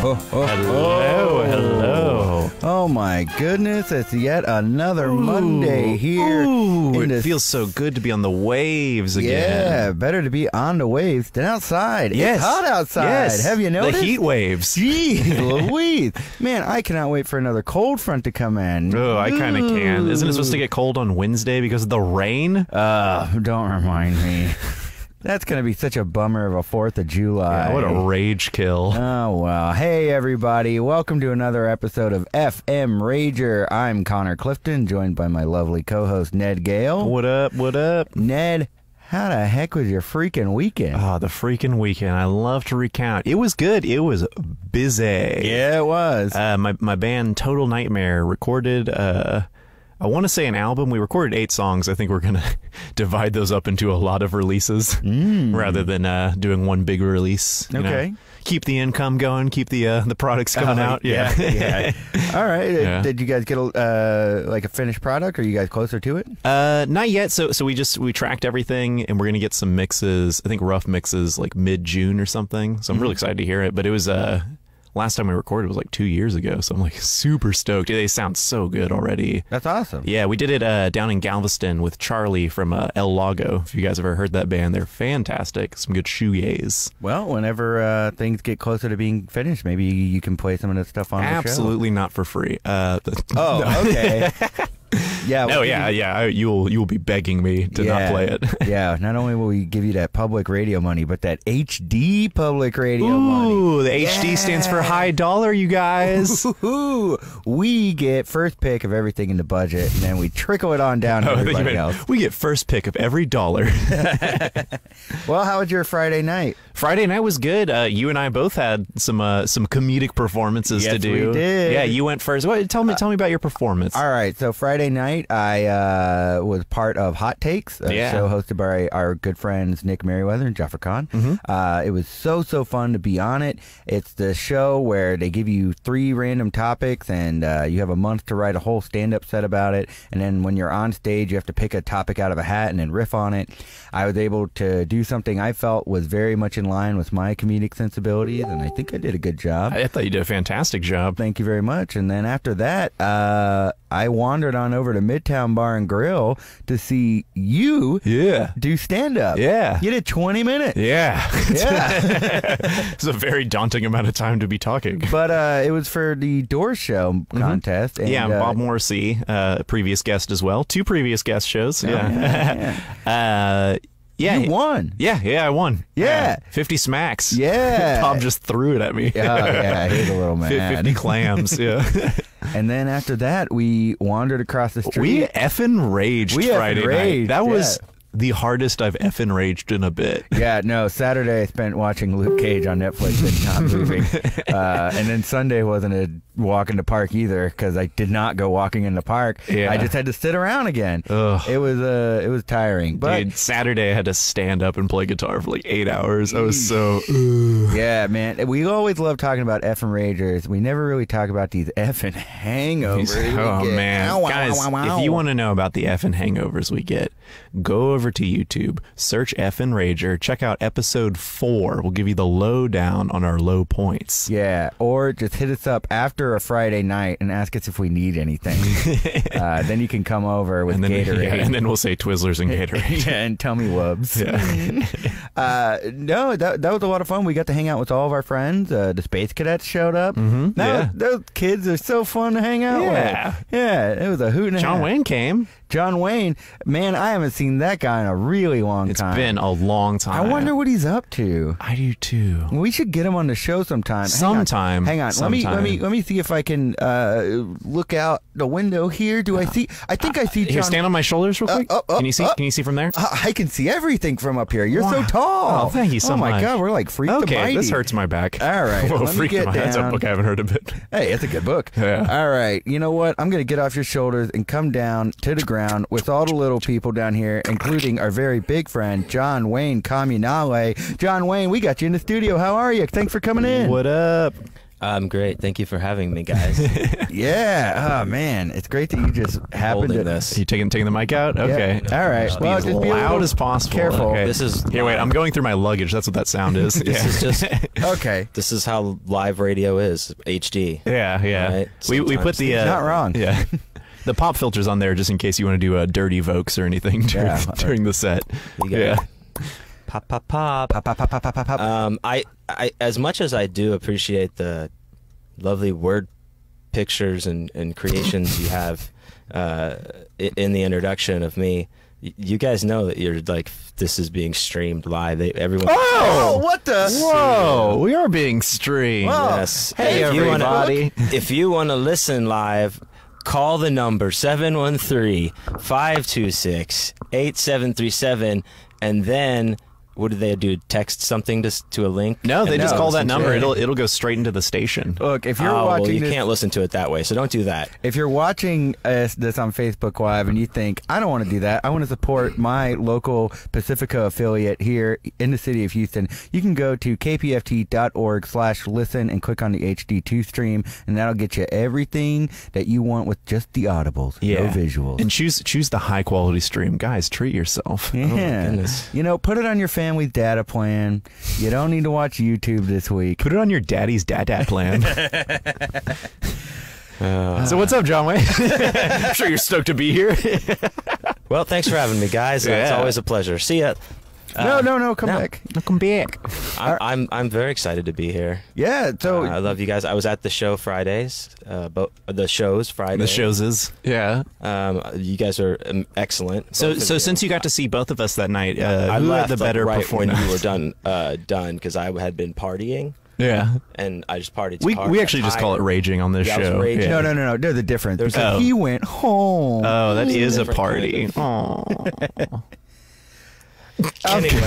Hello, hello. Oh my goodness, it's yet another Monday here. It feels so good to be on the waves again. Yeah, better to be on the waves than outside. Yes. It's hot outside. Yes. Have you noticed? The heat waves. Jeez Louise. Man, I cannot wait for another cold front to come in. Oh, I kind of can. Isn't it supposed to get cold on Wednesday because of the rain? Don't remind me. That's going to be such a bummer of a 4th of July. Yeah, what a rage kill. Oh, well. Hey, everybody. Welcome to another episode of Effin Rager. I'm Connor Clifton, joined by my lovely co-host, Ned Gale. What up, what up? Ned, how the heck was your freaking weekend? Oh, the freaking weekend. I love to recount. It was good. It was busy. Yeah, it was. My band, Total Nightmare, recorded... I want to say an album. We recorded 8 songs. I think we're going to divide those up into a lot of releases rather than doing one big release. You know? Keep the income going. Keep the products coming out. Yeah. All right. Yeah. Did you guys get like a finished product? Are you guys closer to it? Not yet. So we tracked everything, and we're going to get some mixes. I think rough mixes like mid-June or something. So I'm really excited to hear it. But it was... last time we recorded was like 2 years ago, so I'm like super stoked. They sound so good already. That's awesome. Yeah, we did it down in Galveston with Charlie from El Lago. If you guys ever heard that band, they're fantastic. Some good shoegaze. Well, whenever things get closer to being finished, maybe you can play some of this stuff on the show. Absolutely not for free. Okay. Yeah. No, yeah. You'll be begging me to not play it. Yeah. Not only will we give you that public radio money, but that HD public radio money. Ooh, the HD stands for high dollar, you guys. Ooh, we get first pick of everything in the budget, and then we trickle it on down to everybody else. We get first pick of every dollar. Well, how was your Friday night? Friday night was good. You and I both had some comedic performances to do. Yes, we did. Yeah, you went first. Tell me about your performance. All right, so Friday night I was part of Hot Takes, a show hosted by our good friends Nick Merriweather and Jaffer Khan. It was so fun to be on it. It's the show where they give you 3 random topics, and you have a month to write a whole stand-up set about it, and then when you're on stage you have to pick a topic out of a hat and then riff on it. I was able to do something I felt was very much in line with my comedic sensibilities, and I think I did a good job. I thought you did a fantastic job. Thank you very much. And then after that, I wandered on over to Midtown Bar and Grill to see you do stand-up. Yeah. You did 20 minutes. Yeah. Yeah. It's a very daunting amount of time to be talking. But it was for the Door Show contest. And, Bob Morrissey, previous guest as well. 2 previous guest shows. You won. Yeah, I won. Yeah. 50 smacks. Yeah. Bob just threw it at me. Oh, yeah, he was a little mad. 50 clams, yeah. And then after that, we wandered across the street. We effing raged Friday night. That was the hardest I've effing raged in a bit. Yeah, no, Saturday I spent watching Luke Cage on Netflix and not moving. And then Sunday wasn't a walk in the park either, because I did not go walking in the park. Yeah. I just had to sit around again. Ugh. It was tiring. But dude, Saturday I had to stand up and play guitar for like 8 hours. I was so yeah, man. We always love talking about effing ragers. We never really talk about these effing hangovers. Oh man, guys, if you want to know about the effing hangovers we get, go over to YouTube, search Effin Rager, check out episode 4. We'll give you the lowdown on our low points. Yeah, or just hit us up after a Friday night and ask us if we need anything. Then you can come over with Gatorade. Yeah, and then we'll say Twizzlers and Gatorade. Yeah, and tummy wubs. Yeah. No, that was a lot of fun. We got to hang out with all of our friends. The Space Cadets showed up. Those kids are so fun to hang out with. Yeah, it was a hoot and a half. John Wayne came. John Wayne, man, I haven't seen that guy in a really long time. It's been a long time. I wonder what he's up to. I do too. We should get him on the show sometime. Hang on. Let me see if I can look out the window here. Do I see? I think I see John. Here, stand on my shoulders real quick. Can you see? Can you see from there? I can see everything from up here. You're so tall. Oh, thank you so much. Oh my God, we're like Freak the Mighty. Okay, this hurts my back. All right. Whoa, Freak the Mighty. That's a book I haven't heard of it. Hey, it's a good book. Yeah. All right. You know what? I'm gonna get off your shoulders and come down to the ground. around with all the little people down here, including our very big friend, John Wayne Comunale. John Wayne, we got you in the studio. How are you? Thanks for coming in. What up? I'm great. Thank you for having me, guys. Yeah. Oh, man. It's great that you just happened to... this. You taking the mic out? Okay. Yep. All right. Well, just be as loud as possible. Careful. Okay. This is Here, wait. I'm going through my luggage. That's what that sound is. This is just Okay. This is how live radio is. HD. Yeah. Right? We put the Not wrong. Yeah. The pop filters on there just in case you want to do dirty Vokes or anything during the set. Pop, pop, pop. Pop, pop, pop, pop, pop, pop. I as much as I do appreciate the lovely word pictures and creations you have in the introduction of me, you guys know that you're like, this is being streamed live. Everyone. Oh, what the? Whoa, we are being streamed. Whoa. Yes. Hey, everybody. If you want to listen live, call the number 713-526-8737, and then what do they do? Text something to a link? No, they just call that number. essentially. It'll go straight into the station. Look, if you're Well, watching you this, can't listen to it that way, so don't do that. if you're watching this on Facebook Live and you think, I don't want to do that, I want to support my local Pacifica affiliate here in the city of Houston, you can go to kpft.org/listen and click on the HD2 stream, and that'll get you everything that you want with just the audibles, no visuals. And choose the high quality stream. Guys, treat yourself. Yeah. goodness. You know, put it on your family's data plan. You don't need to watch YouTube this week. Put it on your daddy's dad plan. So what's up, John Wayne? I'm sure you're stoked to be here. Well, thanks for having me, guys. It's Yeah. always a pleasure. See ya. No, come back. Welcome back. I'm very excited to be here. Yeah, so I love you guys. I was at the show Fridays. The shows Friday. The shows is You guys are excellent. So Both of you. since you got to see both of us that night, I who left had the better right performance? when you were done because I had been partying. Yeah. And I just partied. We actually just call it raging on this Yeah, I was show. raging. Yeah. no. There's a difference. There's Because he went home. Oh, that is a different party. kind Aw. Anyway,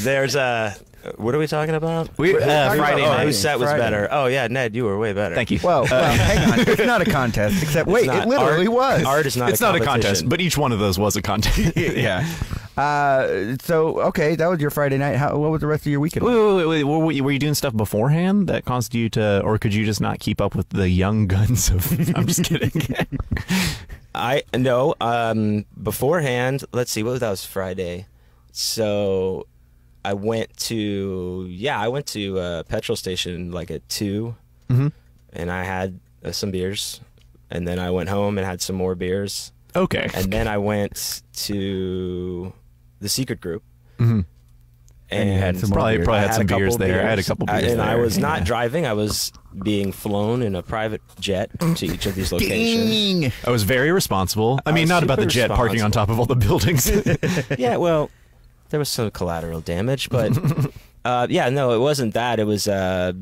there's what are we talking about? Friday night. Whose set was Friday. better? Oh yeah, Ned, you were way better. Thank you. Well, hang on. It's not a contest. Except, wait, not. it literally was. Art is not. It's not a contest, competition. but each one of those was a contest. Yeah. So, okay, that was your Friday night. What was the rest of your weekend? Wait. Were you doing stuff beforehand that caused you to, or could you just not keep up with the young guns of? I'm just kidding. Beforehand, let's see, that was Friday. So I went to a petrol station like at 2, and I had some beers, and then I went home and had some more beers. Okay. And then I went to the secret group. And you had some more probably beers. had I some a couple beers there. I had a couple beers and there. I was not driving. I was being flown in a private jet to each of these locations. Ding! I was very responsible. I mean, was not about the super jet parking on top of all the buildings. Yeah, well, there was some collateral damage, but it wasn't that. It was, I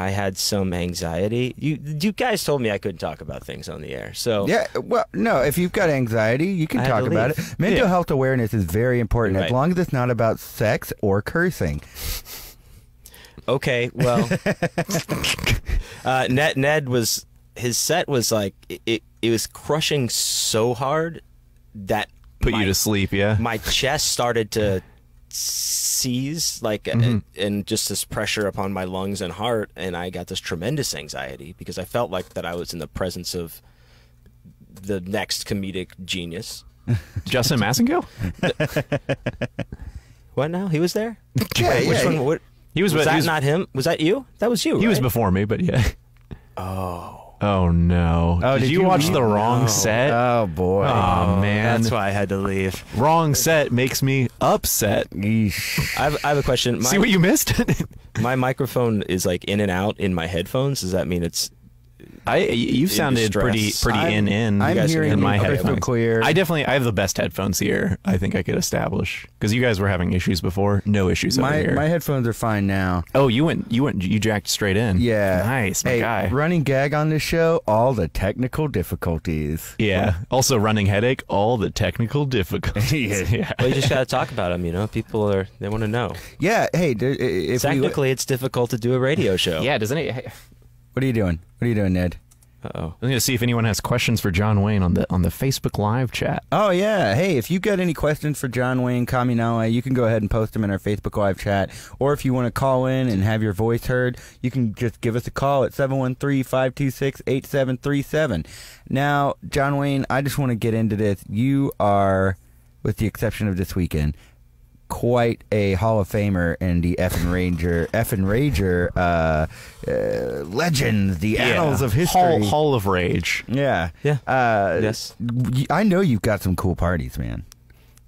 had some anxiety. You guys told me I couldn't talk about things on the air, so Yeah, well, no, if you've got anxiety, you can I had talk to about leave. it. Mental health awareness is very important, as Right. long as it's not about sex or cursing. okay. Well, Ned was his set was like it was crushing so hard that Put you to sleep, yeah? my chest started to seize, and just this pressure upon my lungs and heart, and I got this tremendous anxiety because I felt like that I was in the presence of the next comedic genius. Justin Massengill? What now? He was there? Yeah, Wait, which yeah. one? What, He was not him? Was that you? That was you. He was right? before me, but yeah. Oh no. Oh, did you watch leave? the wrong set? Oh, boy. Oh, man. That's why I had to leave. Wrong set makes me upset. Yeesh. I have a question. See what you missed? My microphone is like in and out in my headphones. Does that mean it's? You sounded pretty I'm in. I'm guys hearing in my you crystal headphones. clear. I have the best headphones here. I think I could establish because you guys were having issues before. No issues over here. my headphones are fine now. Oh, you jacked straight in. Yeah. Nice, my hey, guy. Running gag on this show, all the technical difficulties. Yeah. Also, running headache, all the technical difficulties. Yeah. Well, you just got to talk about them. People they want to know. Yeah, hey, if Technically, it's difficult to do a radio show. Yeah. Doesn't it? what are you doing? What are you doing, Ned? Uh-oh. I'm gonna see if anyone has questions for John Wayne on the Facebook Live chat. Oh yeah, hey, if you got any questions for John Wayne Kaminawa, you can go ahead and post them in our Facebook Live chat, or if you want to call in and have your voice heard, you can just give us a call at 713-526-8737. Now, John Wayne, I just want to get into this. You are, with the exception of this weekend, quite a Hall of Famer in the Effin Rager legends, the annals of history. Hall of Rage. Yeah. Yeah. Yes. I know you've got some cool parties, man.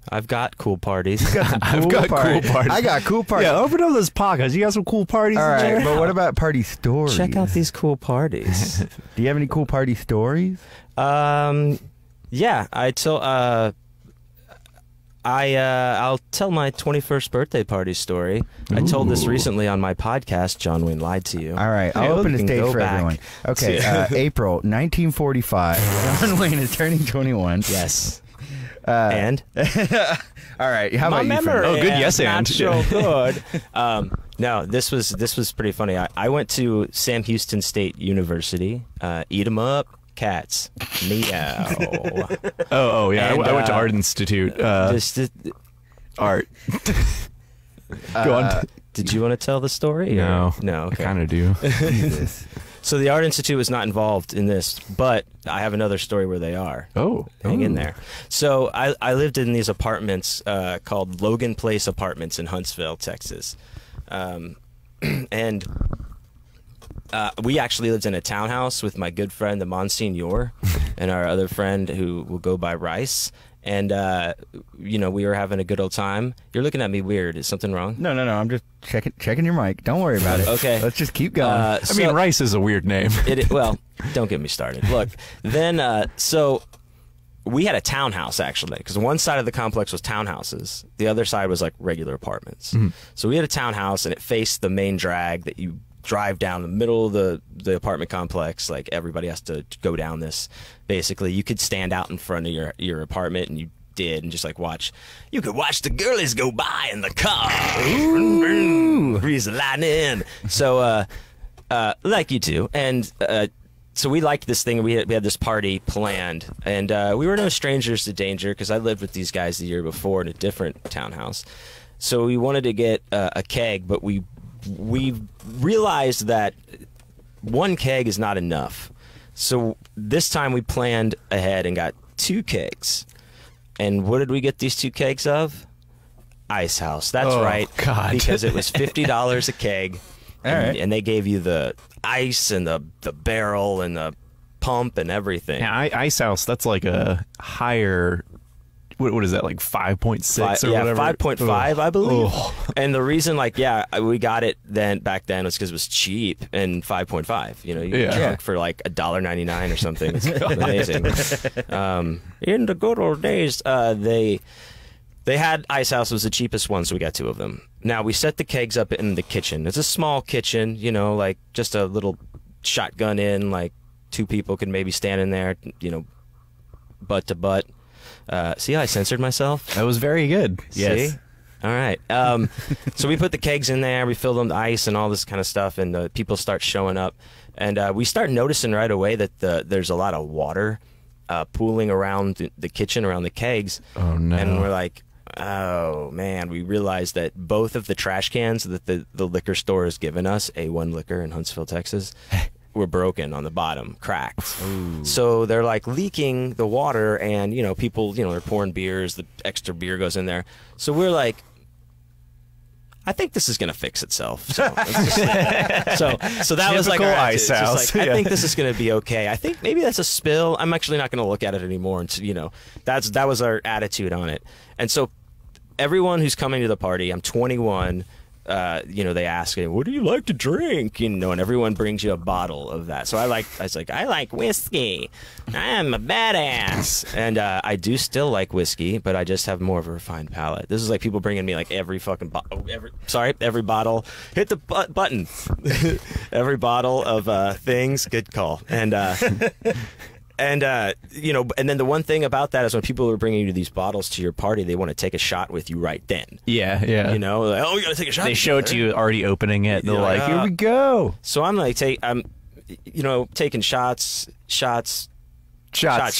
I've got cool parties. I've got cool parties. I got cool parties. Yeah, open up those pockets. You got some cool parties. All right, in but what about party stories? Check out these cool parties. Do you have any cool party stories? Yeah, I'll tell my 21st birthday party story. Ooh. I told this recently on my podcast, John Wayne Lied to You. All right, I'll open the can stage go for back everyone. Okay, April 1945. John Wayne is turning 21. Yes. And? All right, how about my you? memory Oh, good yes, not and. so good. No, this was pretty funny. I went to Sam Houston State University. Eat 'em up. Cats. Meow. Oh yeah. And, I went to Art Institute. Art. Go on. Did you want to tell the story? No. No. Okay. I kind of do. Jesus. So the Art Institute was not involved in this, but I have another story where they are. Oh. Hang in there. So I lived in these apartments called Logan Place Apartments in Huntsville, Texas. And we actually lived in a townhouse with my good friend, the Monsignor, and our other friend who will go by Rice. And, we were having a good old time. You're looking at me weird. Is something wrong? No. I'm just checking your mic. Don't worry about it. Okay. Let's just keep going. I mean, Rice is a weird name. Well, don't get me started. Look, then, so we had a townhouse, actually, because one side of the complex was townhouses. The other side was, like, regular apartments. Mm-hmm. So we had a townhouse, and it faced the main drag that you drive down the middle of the apartment complex. Like, everybody has to go down this. Basically, you could stand out in front of your apartment, and you did, and just like you could watch the girlies go by in the car. Ooh. Breeze the lightning. So like you do. And so we liked this thing. We had this party planned, and we were no strangers to danger because I lived with these guys the year before in a different townhouse. So we wanted to get a keg, but we realized that one keg is not enough. So this time we planned ahead and got 2 kegs. And what did we get these 2 kegs of? Ice House. That's right. God. Because it was $50 a keg. And they gave you the ice and the barrel and the pump and everything. Yeah, Ice House, that's like a higher... What is that, like 5.6 or whatever? 5.5, I believe. Oh. And the reason, we got it back then was because it was cheap and 5.5. You get drunk for like $1.99 or something. It's amazing. In the good old days, they had Ice House was the cheapest one, so we got 2 of them. Now we set the kegs up in the kitchen. It's a small kitchen, like just a little shotgun in, like 2 people could maybe stand in there, butt to butt. See how I censored myself? That was very good. Yes. See? All right. So we put the kegs in there. We filled them with ice and all this kind of stuff, and people start showing up. And we start noticing right away that there's a lot of water pooling around the kitchen, around the kegs. Oh, no. And we're like, oh, man. We realized that both of the trash cans that the liquor store has given us, A1 Liquor in Huntsville, Texas, were broken on the bottom, cracked. Ooh. So they're like leaking the water, and people, they're pouring beers, the extra beer goes in there. So we're like, I think this is gonna fix itself. So that was like our Ice House. I think this is gonna be okay. I think maybe that's a spill. I'm actually not gonna look at it anymore. And that was our attitude on it. And so everyone who's coming to the party, I'm 21. They ask, what do you like to drink? And everyone brings you a bottle of that. So I like whiskey. I'm a badass. And I do still like whiskey, but I just have more of a refined palate. This is like people bringing me like every fucking bottle. Every bottle. Hit the button. Every bottle of things. Good call. And and then the one thing about that is when people are bringing you these bottles to your party, they want to take a shot with you right then. Yeah. Like, oh, you got to take a shot. They show it to you already opening it. They're like, here we go. So I'm like, you know, taking shots. Yeah.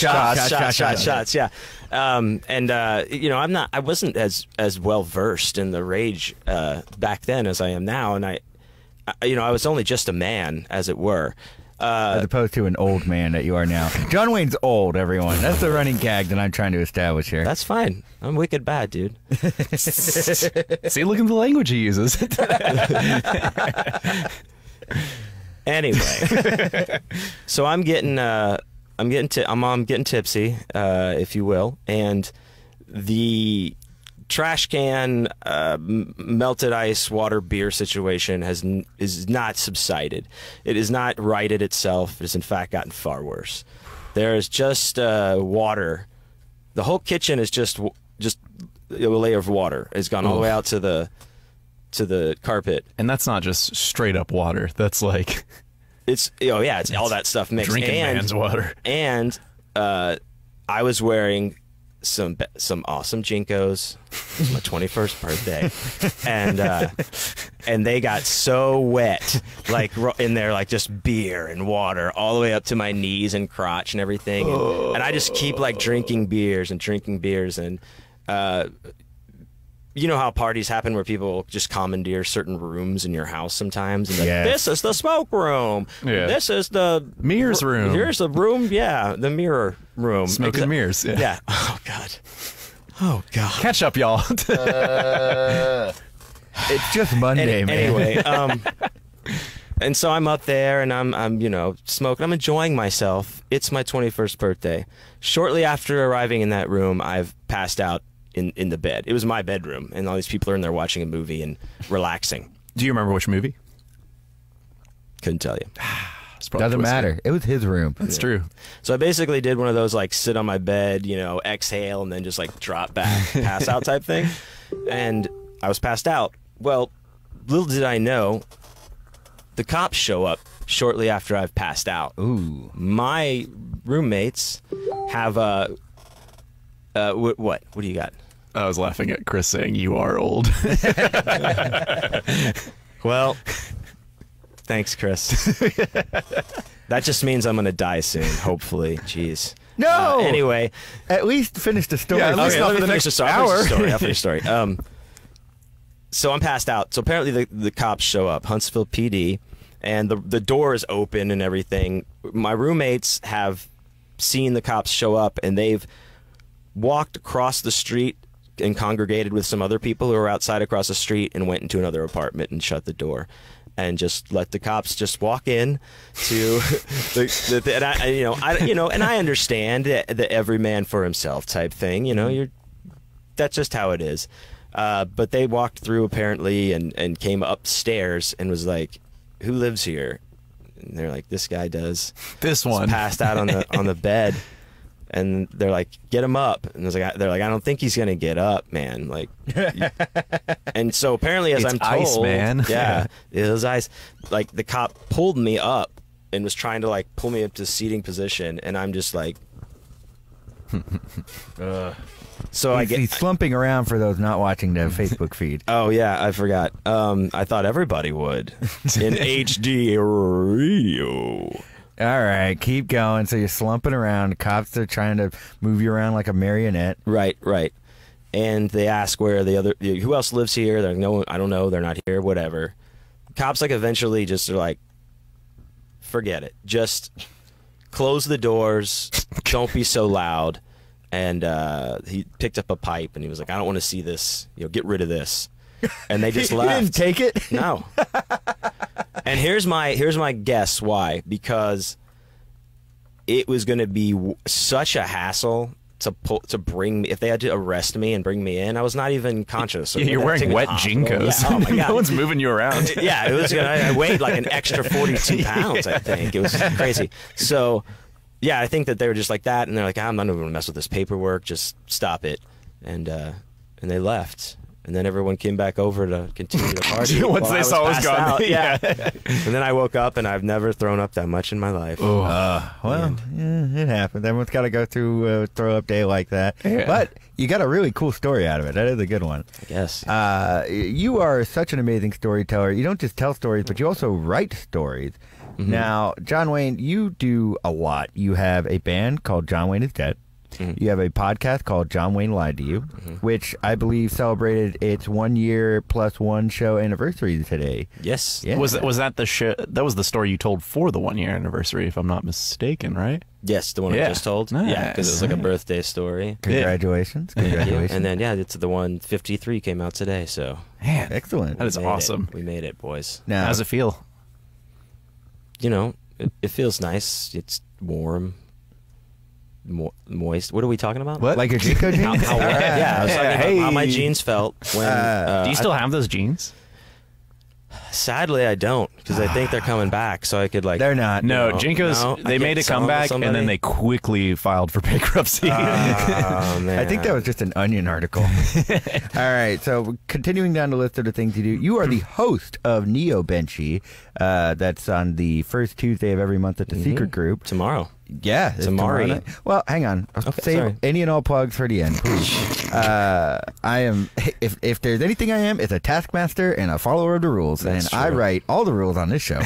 You know, I wasn't as well versed in the rage back then as I am now, and you know, I was only just a man, as it were. As opposed to an old man that you are now. John Wayne's old, everyone. That's the running gag that I'm trying to establish here. That's fine. I'm wicked bad, dude. See, look at the language he uses. Anyway, so I'm getting tipsy, if you will, and the trash can, melted ice, water, beer situation is not subsided. It is not righted itself. It has in fact gotten far worse. There is just water. The whole kitchen is just a layer of water. It's gone all the way out to the carpet. And that's not just straight up water. That's like it's all that stuff mixed. Drinking man's water. And I was wearing some awesome Jinkos. It was my 21st birthday, and they got so wet, like in there, like just beer and water all the way up to my knees and crotch and everything. And I just keep like drinking beers, and you know how parties happen where people just commandeer certain rooms in your house sometimes, and like, this is the smoke room. Yeah. This is the mirrors room. Here's the room. Yeah, the mirror room. Smoking mirrors. Yeah. Oh God. Oh God. Catch up, y'all. It's just Monday, man. Anyway, and so I'm up there and I'm you know, smoking. I'm enjoying myself. It's my 21st birthday. Shortly after arriving in that room, I've passed out in the bed. It was my bedroom, and all these people are in there watching a movie and relaxing. Do you remember which movie? Couldn't tell you. Doesn't matter. It was his room. That's true. So I basically did one of those like sit on my bed, you know, exhale, and then just like drop back, pass out type thing. And I was passed out. Well, little did I know, the cops show up shortly after I've passed out. Ooh. My roommates have what do you got? I was laughing at Chris saying you are old. Well, thanks, Chris. That just means I'm going to die soon, hopefully. Jeez. No! Anyway. At least finish the story. Yeah, okay, let me the finish next the hour. I'll finish the story. So I'm passed out. So apparently the cops show up, Huntsville PD, and the door is open and everything. My roommates have seen the cops show up, and they've walked across the street and congregated with some other people who were outside across the street and went into another apartment and shut the door and just let the cops just walk in to and I understand the every man for himself type thing, you know, that's just how it is. But they walked through apparently and came upstairs and was like, who lives here? And they're like, this guy does. This one passed out on the bed. And they're like, get him up. And they're like, I don't think he's gonna get up, man. Like, and so apparently, as I'm told, ice, man. Yeah, it was ice. Like the cop pulled me up and was trying to like pull me up to seating position, and I'm just like, so he's slumping around for those not watching the Facebook feed. Oh yeah, I forgot. I thought everybody would in HD radio. All right, keep going. So you're slumping around. Cops are trying to move you around like a marionette. Right. And they ask where who else lives here. They're like, no, I don't know. They're not here. Whatever. Cops like eventually just are like, forget it. Just close the doors. Don't be so loud. And he picked up a pipe and he was like, I don't want to see this. You know, get rid of this. And they just left. You didn't take it? No. And here's my guess why. Because it was going to be such a hassle to bring me, if they had to arrest me and bring me in. I was not even conscious. So you're wearing wet Jinkos. Yeah, oh my God. No one's moving you around. Yeah, it was. I weighed like an extra 42 pounds. I think it was crazy. So yeah, I think that they were just like that, and they're like, I'm not even going to mess with this paperwork. Just stop it, and they left. And then everyone came back over to continue the party. Once they saw I was gone. Out. Yeah. And then I woke up, and I've never thrown up that much in my life. Well, it happens. Everyone's got to go through a throw-up day like that. Yeah. But you got a really cool story out of it. That is a good one. I guess. You are such an amazing storyteller. You don't just tell stories, but you also write stories. Mm-hmm. Now, John Wayne, you do a lot. You have a band called John Wayne is Dead. Mm-hmm. You have a podcast called John Wayne Lied to You, which I believe celebrated its 1 year plus one show anniversary today. Yes. Yeah. Was that the show? That was the story you told for the 1 year anniversary, if I'm not mistaken, right? Yes, the one I just told. Nice. Yeah, because it was like a birthday story. Congratulations. Congratulations. And then, it's the one 53 came out today, so. Man, excellent. That is awesome. We made it, boys. Now, how does it feel? You know, it feels nice. It's warm. Moist. What are we talking about? What? Like your Jinko jeans? Yeah, I was talking about how my jeans felt when. Do you still have those jeans? Sadly, I don't, because I think they're coming back, so I could like. They're not. No, Jinkos. They made a comeback, and then they quickly filed for bankruptcy. Oh, man. I think that was just an Onion article. All right, so continuing down the list of the things you do, you are the host of Neo Benchy. That's on the first Tuesday of every month at the Secret Group. Tomorrow. Yeah, tomorrow night. Well, hang on. Save any and all plugs for the end, please. I am. If there's anything I am, it's a taskmaster and a follower of the rules, That's true. I write all the rules on this show.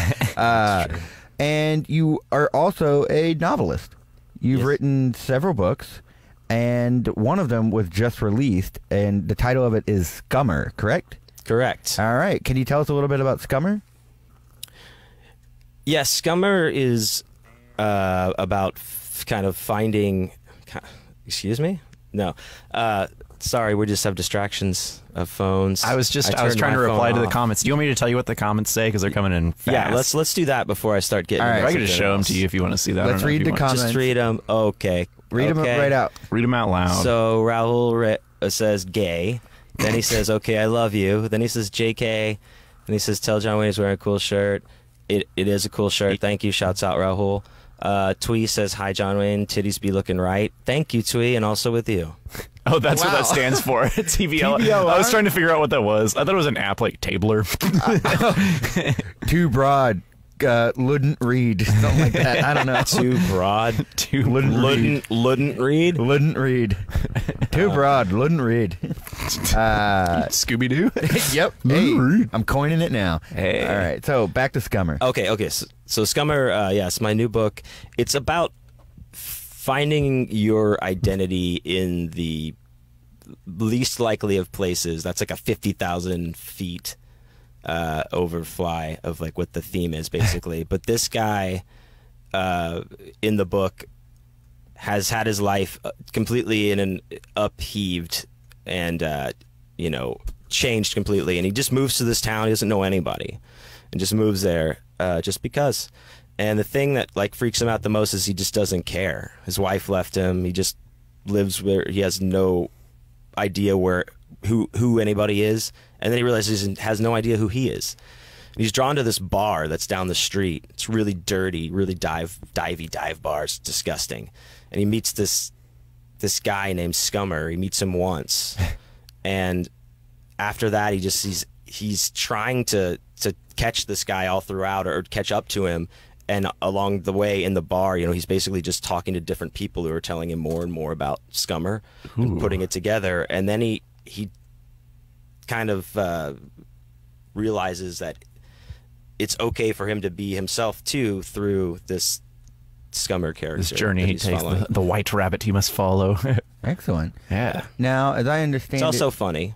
And you are also a novelist. You've written several books, and one of them was just released, and the title of it is Scummer. Correct? Correct. All right. Can you tell us a little bit about Scummer? Yes, Scummer is. About kind of finding. Excuse me? No. Sorry, we just have distractions of phones. I was trying to reply to the comments. Do you want me to tell you what the comments say, because they're coming in fast? Yeah, let's do that before I start getting. All right, I can just show them to you if you want to see that. Let's read the comments. Just read them. Okay. Read them right out. Read them out loud. So Rahul says gay. Then he says, "Okay, I love you." Then he says, "JK." Then he says, "Tell John Wayne he's wearing a cool shirt." It is a cool shirt. Thank you. Shouts out Rahul. Twee says, "Hi John Wayne, titties be looking right." Thank you, Twee, and also with you. Oh, that's what that stands for. TBL. I was trying to figure out what that was. I thought it was an app like Tabler. Too broad. Wouldn't read, something like that. I don't know. Too broad. Wouldn't read. Wouldn't read. Too broad. Wouldn't read. Scooby Doo. Yep. Hey, I'm coining it now. Hey. All right. So back to Scummer. Okay. So Scummer, yes, my new book. It's about finding your identity in the least likely of places. That's like a 50,000 feet. Overfly of like what the theme is basically. But this guy in the book has had his life completely in an upheaved and changed completely, and he just moves to this town. He doesn't know anybody and just moves there just because. And the thing that like freaks him out the most is he just doesn't care. His wife left him. He just lives where he has no idea who anybody is. And then he realizes he has no idea who he is. And he's drawn to this bar that's down the street. It's really dirty, really dive bar. It's disgusting. And he meets this guy named Scummer. He meets him once. And after that, he's trying to catch this guy all throughout, or catch up to him. And along the way in the bar, he's basically just talking to different people who are telling him more and more about Scummer and putting it together. And then he kind of realizes that it's okay for him to be himself too through this Scummer character. This journey he takes, the white rabbit he must follow. Excellent. Yeah. Now, as I understand, it's also funny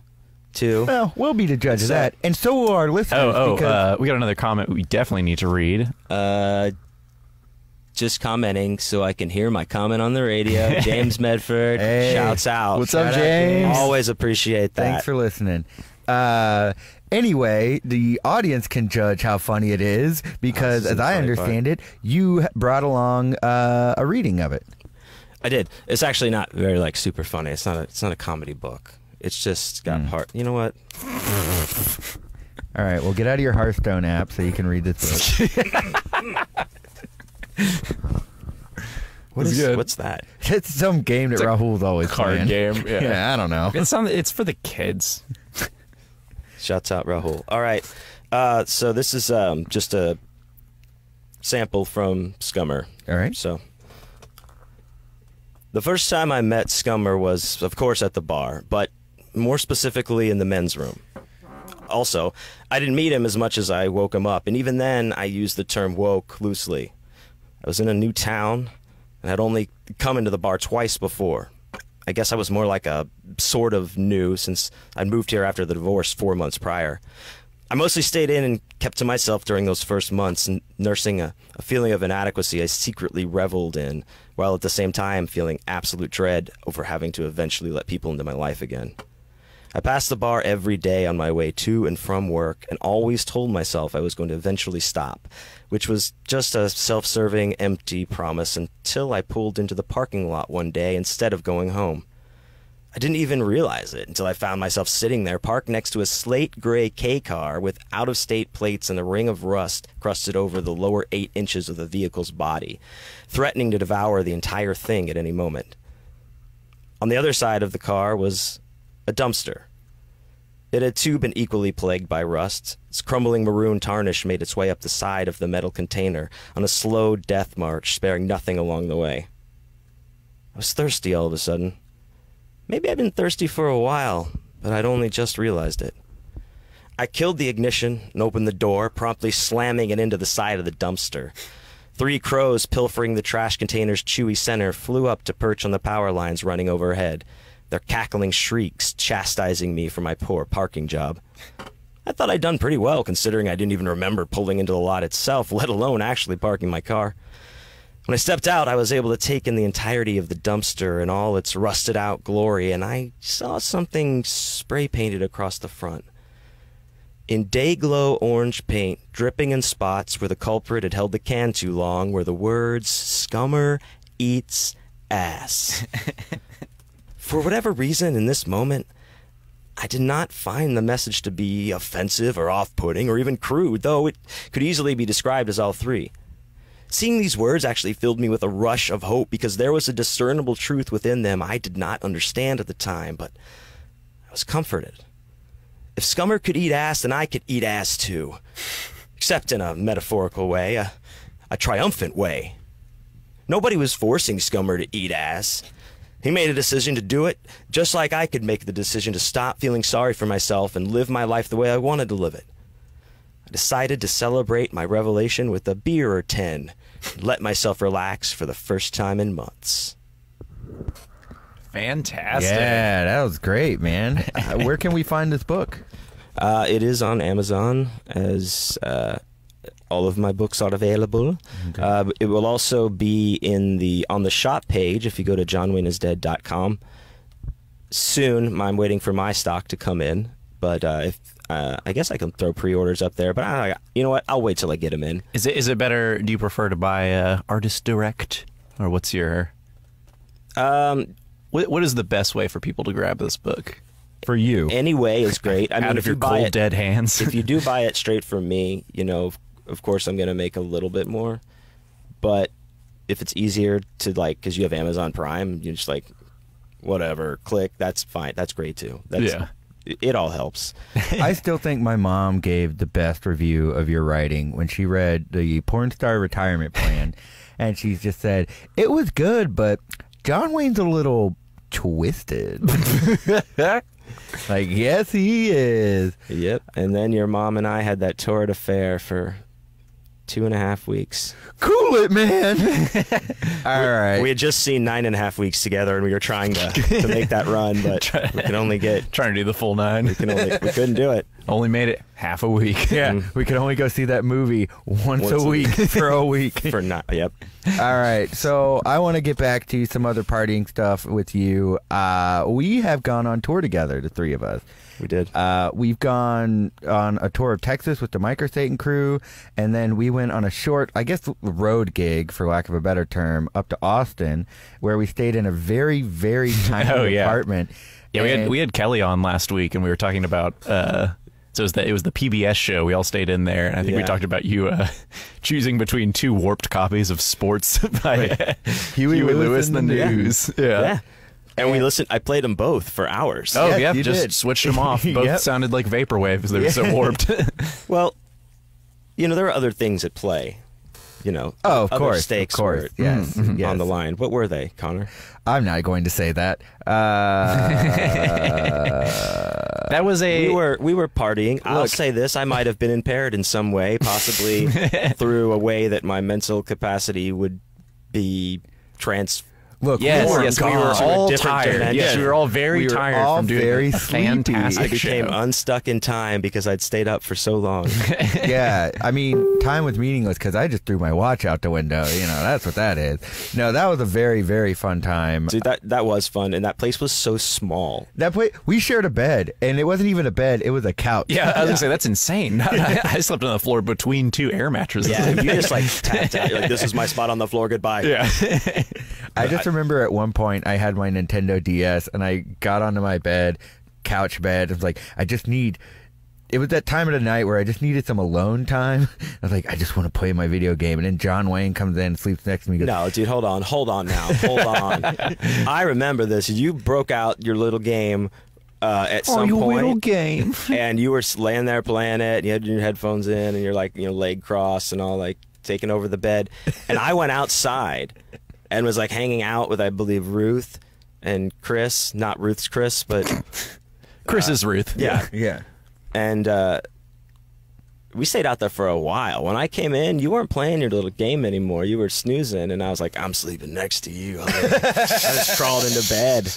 too. Well, we'll be the judge of that, and so will our listeners. We got another comment we definitely need to read. Just commenting so I can hear my comment on the radio. James Medford, shouts out. What's up, James? Always appreciate that. Thanks for listening. Anyway, the audience can judge how funny it is because, as I understand it, you brought along a reading of it. I did. It's actually not very super funny. It's not a comedy book. It's just got part. You know what? All right. Well, get out of your Hearthstone app so you can read this book. What's that? It's some game that Rahul's always card playing. game. Yeah. I don't know. It's for the kids. Shouts out Rahul. All right. So this is just a sample from Scummer. All right. So the first time I met Scummer was, of course, at the bar, but more specifically in the men's room. also, I didn't meet him as much as I woke him up, and even then, I used the term woke loosely. I was in a new town, and had only come into the bar twice before. I guess I was more like a sort of new, since I'd moved here after the divorce 4 months prior. I mostly stayed in and kept to myself during those first months, and nursing a feeling of inadequacy I secretly reveled in, while at the same time feeling absolute dread over having to eventually let people into my life again. I passed the bar every day on my way to and from work, and always told myself I was going to eventually stop, which was just a self-serving, empty promise until I pulled into the parking lot one day instead of going home. I didn't even realize it until I found myself sitting there parked next to a slate gray K car with out-of-state plates and a ring of rust crusted over the lower 8 inches of the vehicle's body, threatening to devour the entire thing at any moment. On the other side of the car was a dumpster. It had too been equally plagued by rust. Its crumbling maroon tarnish made its way up the side of the metal container on a slow death march, sparing nothing along the way. I was thirsty all of a sudden. Maybe I'd been thirsty for a while, but I'd only just realized it. I killed the ignition and opened the door, promptly slamming it into the side of the dumpster. 3 crows pilfering the trash container's chewy center flew up to perch on the power lines running overhead, their cackling shrieks chastising me for my poor parking job. I thought I'd done pretty well, considering I didn't even remember pulling into the lot itself, let alone actually parking my car. When I stepped out, I was able to take in the entirety of the dumpster in all its rusted-out glory, and I saw something spray-painted across the front. In day-glow orange paint, dripping in spots where the culprit had held the can too long, were the words, "Scummer eats ass." For whatever reason, in this moment, I did not find the message to be offensive or off-putting or even crude, though it could easily be described as all three. Seeing these words actually filled me with a rush of hope, because there was a discernible truth within them I did not understand at the time, but I was comforted. If Scummer could eat ass, then I could eat ass too. Except in a metaphorical way, a triumphant way. Nobody was forcing Scummer to eat ass. He made a decision to do it, just like I could make the decision to stop feeling sorry for myself and live my life the way I wanted to live it. I decided to celebrate my revelation with a beer or 10, and let myself relax for the first time in months. Fantastic. Yeah, that was great, man. Where can we find this book? It is on Amazon, as all of my books are available. Okay. It will also be on the shop page if you go to johnwayneisdead.com. Soon, I'm waiting for my stock to come in, but I guess I can throw pre-orders up there. But you know what? I'll wait till I get them in. Is it better? Do you prefer to buy Artist Direct, or what's your? What is the best way for people to grab this book? For you, any way is great. I mean, out of your cold dead hands. If you do buy it straight from me, you know, of course I'm going to make a little bit more. But if it's easier to, like, because you have Amazon Prime, you just like, whatever, click. That's fine. That's great too. Yeah. It all helps. I still think my mom gave the best review of your writing when she read the Porn Star Retirement Plan, and she just said, it was good, but John Wayne's a little twisted. Like, yes, he is. Yep. And then your mom and I had that torrid affair for 2.5 weeks. Cool it, man. All right. We had just seen 9.5 weeks together, and we were trying to make that run, but we could only get trying to do the full 9. We couldn't do it. Only made it half a week. Yeah, we could only go see that movie once a week for a week. Yep. All right, so I want to get back to some other partying stuff with you. We have gone on tour together, the three of us. We did. We've gone on a tour of Texas with the Microsatan crew, and then we went on a short, I guess, road gig, for lack of a better term, up to Austin, where we stayed in a very, very tiny apartment. Yeah, we had Kelly on last week, and we were talking about. So it was the PBS show. We all stayed in there, and I think we talked about you choosing between 2 warped copies of Sports by Huey Lewis and the News. Yeah. And we listened. I played them both for hours. Oh, yeah, just switched them off. Both sounded like vaporwave because they were so warped. Well, you know, there are other things at play. you know, oh, of other course, stakes of course. were Yes, yes. on the line. What were they, Connor? I'm not going to say that. That was a... We were partying. I'll say this. I might have been impaired in some way, possibly through a way that my mental capacity would be Look, yes, we were all tired. dimension. Yes, we were all very tired all from doing very a fantastic I became show. unstuck in time because I'd stayed up for so long. Yeah, I mean, time was meaningless because I just threw my watch out the window. You know, that's what that is. No, that was a very, very fun time. Dude, that was fun, and that place was so small. That place, we shared a bed, and it wasn't even a bed; it was a couch. Yeah, I was gonna say that's insane. I slept on the floor between 2 air mattresses. Yeah, you just like tapped out. You're like, this is my spot on the floor. Goodbye. Yeah. I just remember at one point I had my Nintendo DS and I got onto my bed, couch bed. I was like, it was that time of the night where I just needed some alone time. I was like, I just want to play my video game. And then John Wayne comes in, sleeps next to me. Goes, No, dude, hold on now. Hold on. I remember this. You broke out your little game at some point. Little game. And you were laying there playing it, and you had your headphones in, and you're like, leg crossed and all, like taking over the bed. And I went outside and was like hanging out with, I believe, Ruth and Chris. Not Ruth's Chris, but Chris is Ruth. yeah. yeah. And we stayed out there for a while. When I came in, you weren't playing your little game anymore. You were snoozing, and I was like, I'm sleeping next to you. I just crawled into bed.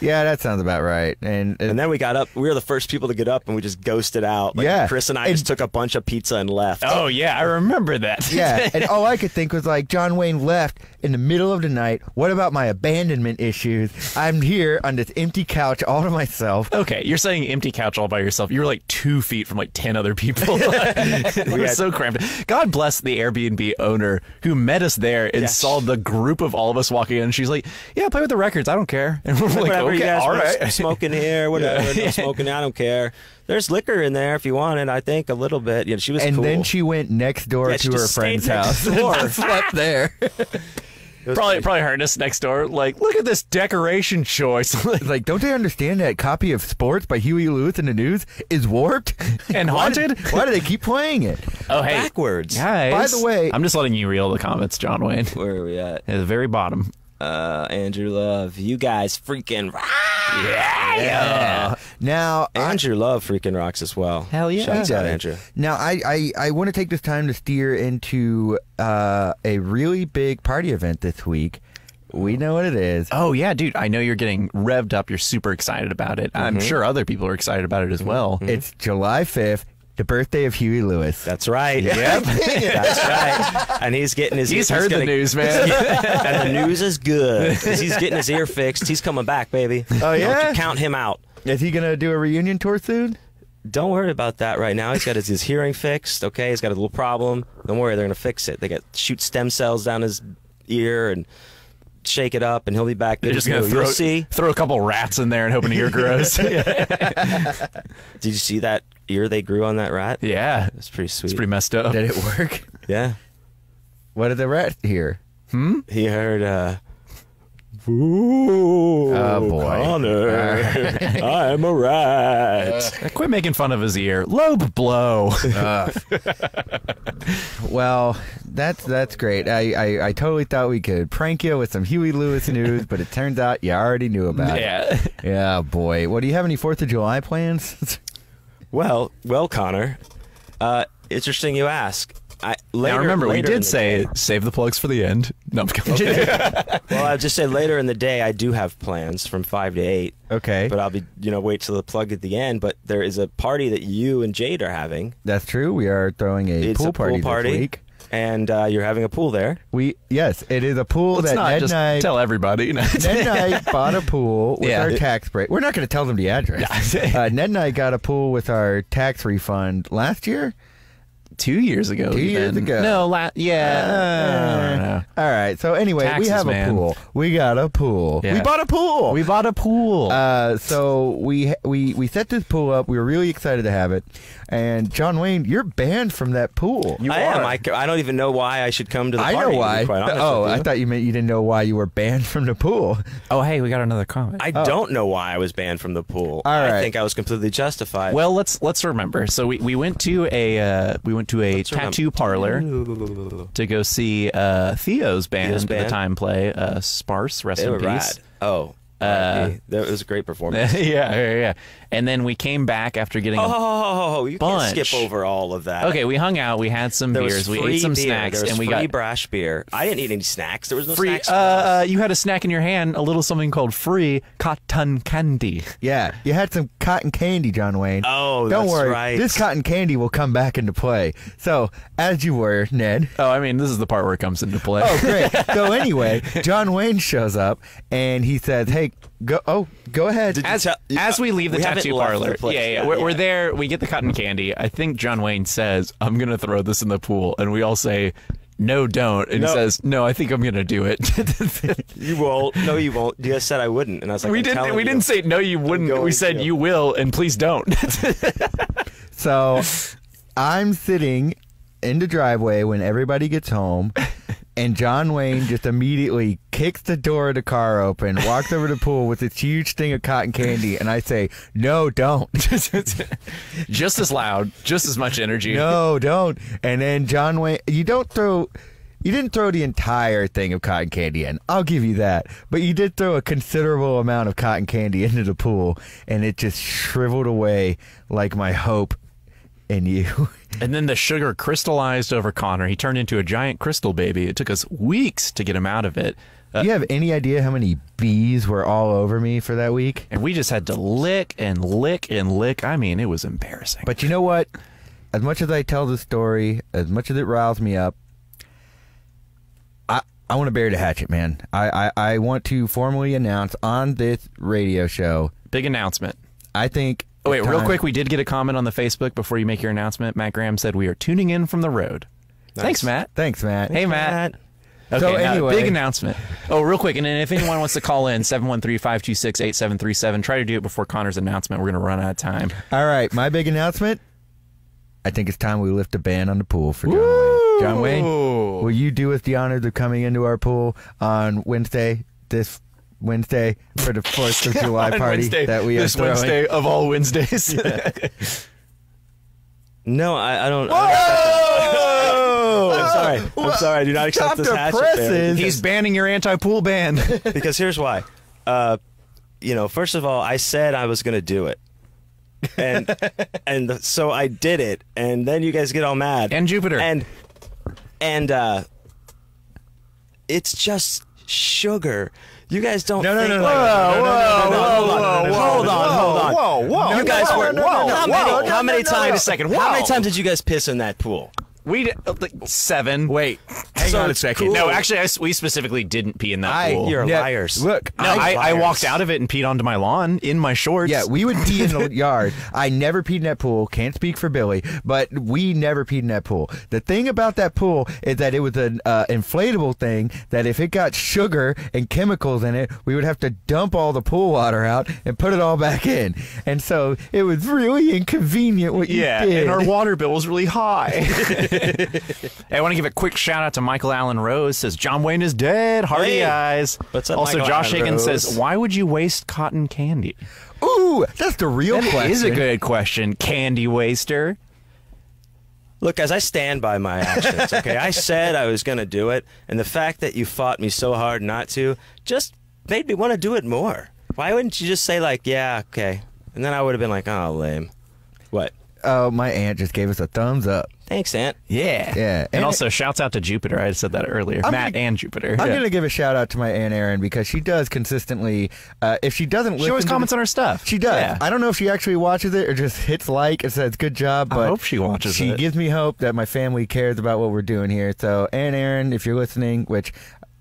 Yeah, that sounds about right. And then we got up. We were the first people to get up, and we just ghosted out. Like, yeah. Chris and I just took a bunch of pizza and left. Oh, yeah, I remember that. yeah, and all I could think was like, John Wayne left in the middle of the night. What about my abandonment issues? I'm here on this empty couch all to myself. Okay, you're saying empty couch all by yourself. You were like 2 feet from like 10 other people. We were so cramped. God bless the Airbnb owner who met us there and saw the group of all of us walking in. And she's like, yeah, play with the records. I don't care. And we're like, Whatever, okay, you guys all want right. smoking here, whatever. No smoking, I don't care. There's liquor in there if you want it, I think, a little bit. Yeah, she was And cool. then she went next door Yeah, she to her just friend's stayed next house door. and slept there. Probably heard us next door. Like, look at this decoration choice. Like, don't they understand that copy of Sports by Huey Lewis in the News is warped and haunted? Why do they keep playing it? Oh, hey, backwards. guys. By the way, I'm just letting you read all the comments, John Wayne. Where are we at? At the very bottom. Andrew Love, you guys freaking rock. Yeah. Now, Andrew Love freaking rocks as well. Hell yeah. Shouts out, does. Andrew. Now, I want to take this time to steer into a really big party event this week. We know what it is. Oh, yeah, dude. I know you're getting revved up. You're super excited about it. I'm sure other people are excited about it as well. It's July 5th, the birthday of Huey Lewis. That's right. Yep. That's right. And he's getting his. He's heard the news, man. And the news is good because he's getting his ear fixed. He's coming back, baby. Oh, yeah? Don't you count him out. Is he going to do a reunion tour soon? Don't worry about that right now. He's got his hearing fixed. Okay, he's got a little problem. Don't worry, they're gonna fix it. They got shoot stem cells down his ear and shake it up, and he'll be back. They're just going to throw a couple rats in there and hope an ear grows. Did you see that ear they grew on that rat? Yeah. It's pretty sweet. It's pretty messed up. Did it work? Yeah. What did the rat hear? He heard, ooh, oh, boy. Connor, I'm a rat. Quit making fun of his ear. Lobe blow. Well, that's great. I totally thought we could prank you with some Huey Lewis news, but it turns out you already knew about it. Yeah. Yeah, boy. Well, do you have any 4th of July plans? Well, Connor, interesting you ask. Now remember, we did say day, save the plugs for the end. No, I'm kidding. well, I'll just say later in the day I do have plans from 5 to 8. Okay. But I'll be, wait till the plug at the end. But there is a party that you and Jade are having. That's true. We are throwing a pool party this week. And you're having a pool there. Yes, it is a pool Let's that not Ned just and I... tell everybody. Ned and I bought a pool with our tax break. We're not going to tell them the address. Ned and I got a pool with our tax refund last year. 2 years ago. 2 years ago. No, I don't know. All right. So anyway, Taxes, we have a man. pool. We got a pool. Yeah. We bought a pool. We bought a pool. So we set this pool up. We were really excited to have it. And John Wayne, you're banned from that pool. I am. I don't even know why I should come to the party. I know why. To be quite honest Oh, with you. I thought you meant you didn't know why you were banned from the pool. Oh, hey, we got another comment. I don't know why I was banned from the pool. All right. I think I was completely justified. Well, let's remember. So we went to went to a tattoo parlor to go see Theo's band at the time play. Sparse, rest in peace. Rad. Oh. That was a great performance. Yeah. And then we came back after getting you can't skip over all of that. Okay, we hung out, we had some beers, we ate some snacks, and we got free brash beer. I didn't eat any snacks. There was no free, snacks. You had a snack in your hand, a little something called free cotton candy. Yeah, you had some cotton candy, John Wayne. Oh, don't that's worry, right. This cotton candy will come back into play. So, as you were, Ned. Oh, I mean, this is the part where it comes into play. Oh, great. So anyway, John Wayne shows up and he says, "Hey, go ahead." As we leave the tattoo parlor, we're there. We get the cotton candy. I think John Wayne says, "I'm gonna throw this in the pool," and we all say, "No, don't." And he says, "No, I think I'm gonna do it." You won't. No, you won't. You guys said I wouldn't, and I was like, we didn't say no, you wouldn't. We said you will, and please don't. So I'm sitting in the driveway when everybody gets home. And John Wayne just immediately kicks the door of the car open, walks over to the pool with this huge thing of cotton candy, and I say, "No, don't." Just as loud, just as much energy. No, don't. And then John Wayne, you didn't throw the entire thing of cotton candy in. I'll give you that. But you did throw a considerable amount of cotton candy into the pool, and it just shriveled away like my hope in you. And then the sugar crystallized over Connor. He turned into a giant crystal baby. It took us weeks to get him out of it. Do you have any idea how many bees were all over me for that week? And we just had to lick and lick and lick. I mean, it was embarrassing. But you know what? As much as I tell the story, as much as it riles me up, I want to bury the hatchet, man. I want to formally announce on this radio show. Big announcement. I think... Oh, wait, real quick, we did get a comment on the Facebook before you make your announcement. Matt Graham said, "We are tuning in from the road." Nice. Thanks, Matt. Thanks, Matt. Hey, Matt. Okay, so anyway, big announcement. Oh, real quick, and then if anyone wants to call in, 713-526-8737, try to do it before Connor's announcement. We're going to run out of time. All right, my big announcement, I think it's time we lift a ban on the pool for John Wayne. John Wayne, will you do us the honors of coming into our pool on this Wednesday for the 4th of July party that we are throwing. Wednesday of all Wednesdays. No, I don't. Whoa! I'm sorry. I do not accept this hatchet. He's banning your anti-pool ban. Because here's why. First of all, I said I was going to do it. And so I did it. And then you guys get all mad. And Jupiter. And it's just sugar. You guys don't think No. Hold on. Whoa. You guys were... How many times... Wait a second. How many times did you guys piss in that pool? We did, 7. Wait, hang on a second. Cool. No, actually, we specifically didn't pee in that pool. You're liars. Look, No, I walked out of it and peed onto my lawn in my shorts. Yeah, we would pee in the yard. I never peed in that pool. Can't speak for Billy, but we never peed in that pool. The thing about that pool is that it was an inflatable thing that if it got sugar and chemicals in it, we would have to dump all the pool water out and put it all back in. And so it was really inconvenient what you did. And our water bill was really high. Hey, I want to give a quick shout out to Michael Allen Rose. Says John Wayne is dead. Hardy eyes. What's up, also, Michael Josh Allen Higgins Rose? says, "Why would you waste cotton candy?" Ooh, that's the real question. That is a good question, candy waster. Look, guys, I stand by my actions, okay? I said I was going to do it, and the fact that you fought me so hard not to just made me want to do it more. Why wouldn't you just say, like, yeah, okay? And then I would have been like, oh, lame. What? Oh, my aunt just gave us a thumbs up. Thanks, Aunt. Yeah. And also, shouts out to Jupiter. I said that earlier. Matt and Jupiter. I'm going to give a shout out to my Aunt Erin because she does consistently, if she doesn't listen, She always comments on her stuff. She does. Yeah. I don't know if she actually watches it or just hits like and says good job, but I hope she watches She it. gives me hope that my family cares about what we're doing here. So, Aunt Erin, if you're listening, which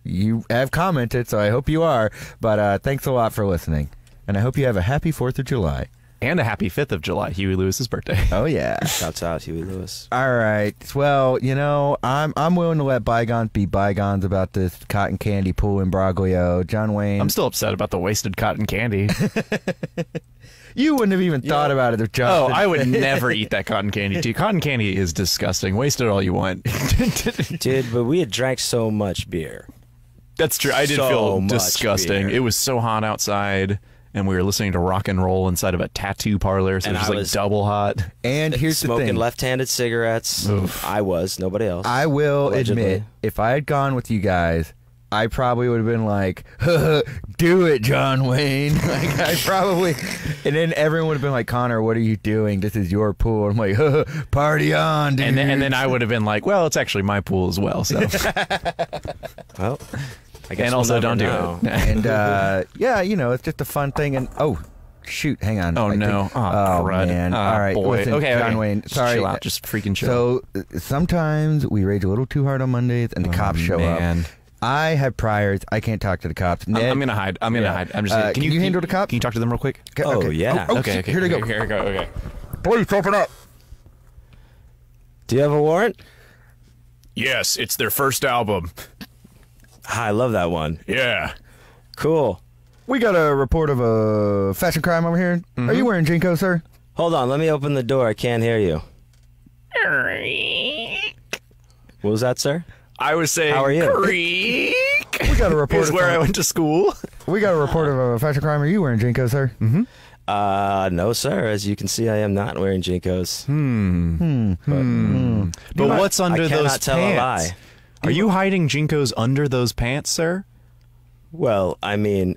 you have commented, so I hope you are, but thanks a lot for listening. And I hope you have a happy 4th of July. And a happy 5th of July, Huey Lewis's birthday. Oh, yeah. Shouts out, Huey Lewis. All right. Well, I'm willing to let bygones be bygones about this cotton candy pool imbroglio. John Wayne. I'm still upset about the wasted cotton candy. You wouldn't have even thought about it if John. Oh, I would never eat that cotton candy, too. Cotton candy is disgusting. Waste it all you want. Dude, but we had drank so much beer. That's true. I did So feel much disgusting. beer. It was so hot outside. and we were listening to rock and roll inside of a tattoo parlor, so it was like double hot. And here's the thing. Smoking left-handed cigarettes. Oof. I was, nobody else. I will allegedly admit, if I had gone with you guys, I probably would have been like, do it, John Wayne. Like, I probably, and then everyone would have been like, Connor, what are you doing? This is your pool. I'm like, party on, dude. And then I would have been like, well, it's actually my pool as well. So, Well, I guess and also we'll don't do know. it. And yeah, you know, it's just a fun thing. And shoot, hang on. Oh, I no. think- Oh, crud. man. All right, boy. listen, Okay, John okay. Wayne. Just Sorry, chill out. Just freaking chill. So sometimes we rage a little too hard on Mondays, and the cops show man. up. I have priors. I can't talk to the cops. Ned, I'm gonna hide. I'm gonna hide. I'm just. can you handle the cops? Can you talk to them real quick? Oh, yeah. Okay. Here they go. Here we go. Okay. Please open up. Do you have a warrant? Yes, it's their first album. I love that one. Yeah. Cool. We got a report of a fashion crime over here. Are you wearing Jinko, sir? Hold on, let me open the door. I can't hear you. What was that, sir? I was saying. How are you? Creek. We got a report. Is where I went to school. We got a report of a fashion crime. Are you wearing Jinko, sir? No, sir. As you can see, I am not wearing Jinkos. But what's under I those cannot tell a lie. pants? Are you hiding Jinkos under those pants, sir? Well, I mean,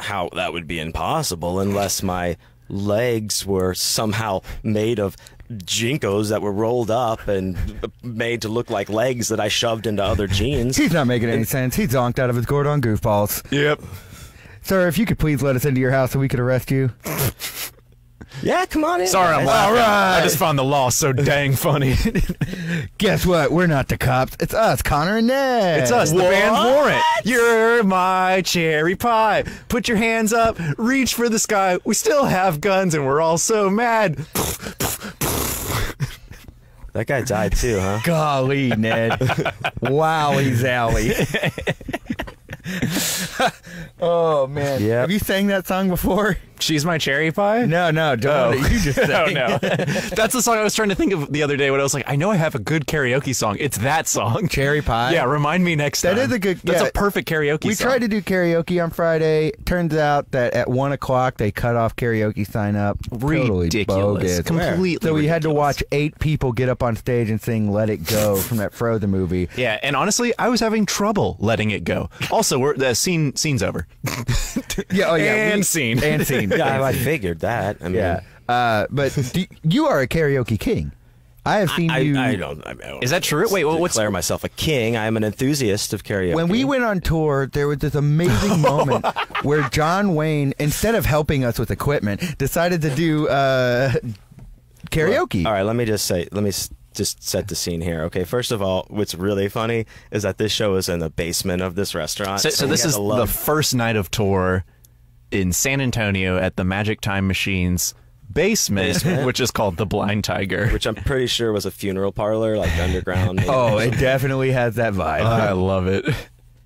how that would be impossible unless my legs were somehow made of Jinkos that were rolled up and made to look like legs that I shoved into other jeans. He's not making any sense. He zonked out of his Gordon goofballs. Yep. Sir, if you could please let us into your house so we could arrest you. Yeah, come on in. Sorry, I'm guys. laughing. All right. I just found the law so dang funny. Guess what? We're not the cops. It's us, Connor and Ned. It's us, the What? band Warrant. You're my cherry pie. Put your hands up, reach for the sky. We still have guns and we're all so mad. That guy died too, huh? Golly, Ned. Wowie zowie. Oh, man. Yep. Have you sang that song before? She's my cherry pie? No, don't. You just sang. Oh, no. That's the song I was trying to think of the other day when I was like, I know I have a good karaoke song. It's that song. Cherry pie? Yeah, remind me next time. That is a good... That's yeah. a perfect karaoke We song. tried to do karaoke on Friday. Turns out that at 1 o'clock they cut off karaoke sign up. Totally Ridiculous. bogus. Completely So we had to ridiculous. watch 8 people get up on stage and sing "Let It Go" from that Frozen movie. Yeah, and honestly, I was having trouble letting it go. Also, the scene's over. Yeah, And scene. and scene. Yeah, I figured that. I mean, Yeah, but you are a karaoke king. I have seen you. I don't. Is that true? Wait, what's declare myself a king? I am an enthusiast of karaoke. When we went on tour, there was this amazing moment where John Wayne, instead of helping us with equipment, decided to do karaoke. All right, let me just set the scene here. Okay, first of all, what's really funny is that this show is in the basement of this restaurant. So we this had is to the lug- first night of tour in San Antonio at the Magic Time Machine's basement, which is called the Blind Tiger. which I'm pretty sure was a funeral parlor, like underground. maybe. Oh, it definitely has that vibe. I love it.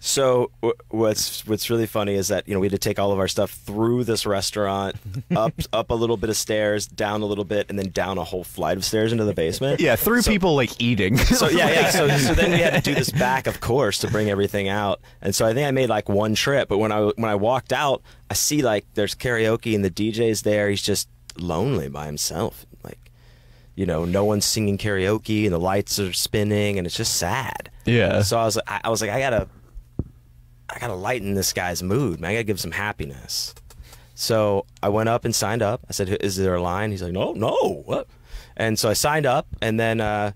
So what's really funny is that we had to take all of our stuff through this restaurant, up a little bit of stairs, down a little bit, and then down a whole flight of stairs into the basement. Yeah, through people like eating. So yeah. So then we had to do this back, of course, to bring everything out. And so I think I made like one trip. But when I walked out, I see like there's karaoke and the DJ's there. He's just lonely by himself. Like, no one's singing karaoke and the lights are spinning and it's just sad. Yeah. So I was like, I gotta lighten this guy's mood, man. I gotta give some happiness. So I went up and signed up. I said, "Is there a line?" He's like, "No, what?" And so I signed up, and then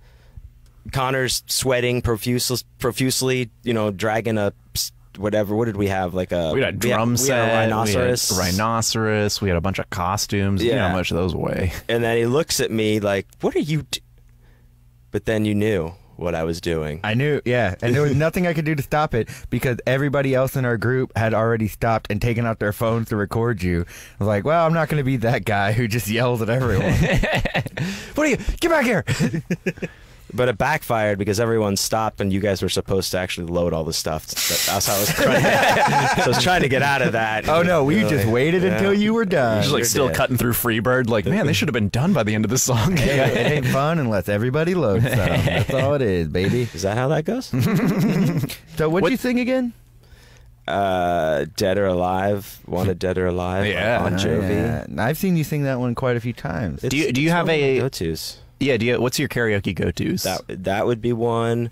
Connor's sweating profusely, dragging a whatever. What did we have? Like We had a drum set. We had a rhinoceros. We had rhinoceros. We had a bunch of costumes. You know Yeah. how much those weigh. And then he looks at me like, "What are you?" But then you knew what I was doing. I knew, yeah, and there was nothing I could do to stop it because everybody else in our group had already stopped and taken out their phones to record you. I was like, well, I'm not going to be that guy who just yells at everyone. What are you? Get back here! But it backfired because everyone stopped and you guys were supposed to actually load all the stuff. That's how I was trying so I was trying to get out of that. Oh, no, we just waited until you were done. Just like You're still dead. cutting through Freebird. Like, man, they should have been done by the end of the song. Hey, it ain't fun unless everybody loads some. That's all it is, baby. Is that how that goes? So what'd you sing again? Dead or Alive, Wanted Dead or Alive. Yeah. Bon Jovi. Yeah. I've seen you sing that one quite a few times. Do you have a go-tos? Yeah. What's your karaoke go-tos? That would be one.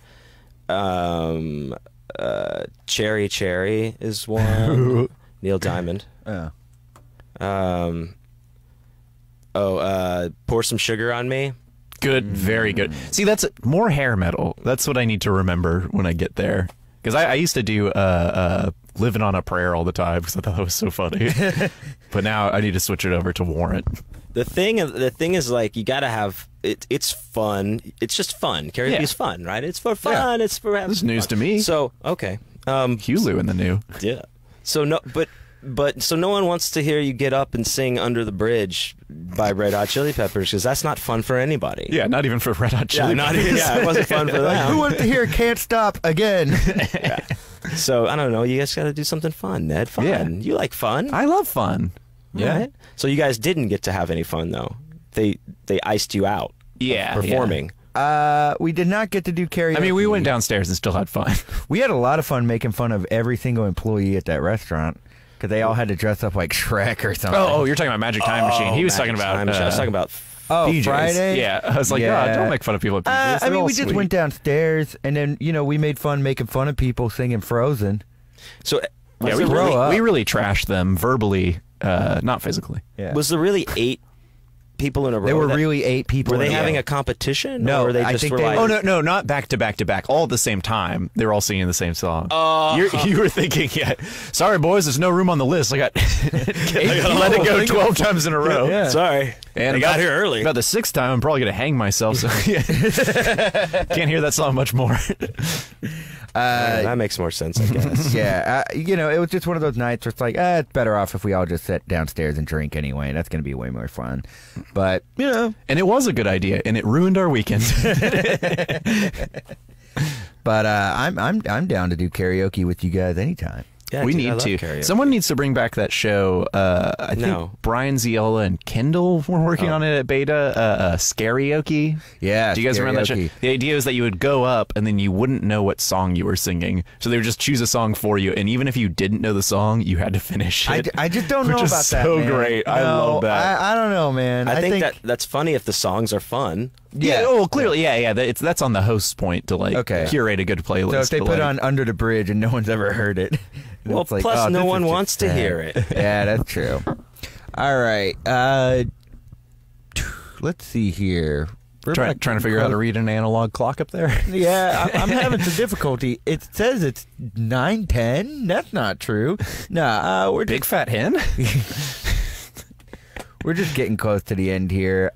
Cherry Cherry is one. Neil Diamond. Pour Some Sugar on Me. Good, very good. See, that's more hair metal. That's what I need to remember when I get there. Because I used to do Living on a Prayer all the time because I thought that was so funny. But now I need to switch it over to Warrant. The thing is, like, you gotta have it. It's fun. It's just fun. Karaoke is fun, right? It's for fun. Yeah. It's for having This is news fun. to me. So okay, Hulu in the new. Yeah. So no, but so no one wants to hear you get up and sing Under the Bridge by Red Hot Chili Peppers because that's not fun for anybody. Yeah, not even for Red Hot Chili Peppers. It wasn't fun for them. Who wants to hear Can't Stop again? Yeah. So I don't know. You guys got to do something fun, Ned. Fun. Yeah. You like fun. I love fun. Yeah. Right? So you guys didn't get to have any fun though. They iced you out. Yeah. Performing. We did not get to do karaoke. I mean, we went downstairs and still had fun. We had a lot of fun making fun of every single employee at that restaurant. Because they all had to dress up like Shrek or something. Oh, you're talking about Magic Time Machine. He was talking about. I was talking about. DJs. Friday? Yeah, I was like, don't make fun of people at PJs. I mean, we just went downstairs, and then, we made fun making fun of people singing Frozen. So, yeah, we really trashed them verbally, not physically. Yeah. Was there really 8 people in a row? There were really 8 people. Were they in a having row. a competition? No, or were they I just think were they- like, Oh no, not back to back to back, all at the same time. They were all singing the same song. You were thinking, sorry boys, there's no room on the list. I got let it go 12 times in a row. Yeah. Sorry, and I got here early. About the 6th time, I'm probably gonna hang myself. So can't hear that song much more. That makes more sense, I guess. Yeah, it was just one of those nights where it's like, it's better off if we all just sit downstairs and drink anyway. That's going to be way more fun. But, and it was a good idea, and it ruined our weekend. But I'm down to do karaoke with you guys anytime. Yeah, we dude, need to. karaoke. Someone needs to bring back that show. I think Brian Ziola and Kendall were working on it at Beta. Scarioke. Yeah. Do you guys remember that show? Scarioke. The idea is that you would go up and then you wouldn't know what song you were singing, so they would just choose a song for you, and even if you didn't know the song, you had to finish it. I just don't know which is about that. so man. great. I love that. I don't know, man. I think that's funny if the songs are fun. Yeah. Oh, clearly, yeah. That's on the host's point to curate a good playlist. So if they put on Under the Bridge and no one's ever heard it, well, it's like, plus no this one is just wants to sad. hear it. Yeah, that's true. All right. Let's see here. Trying to figure out how to read an analog clock up there. Yeah, I'm having some difficulty. It says it's 9:10. That's not true. Nah, we're Big fat hen. We're just getting close to the end here.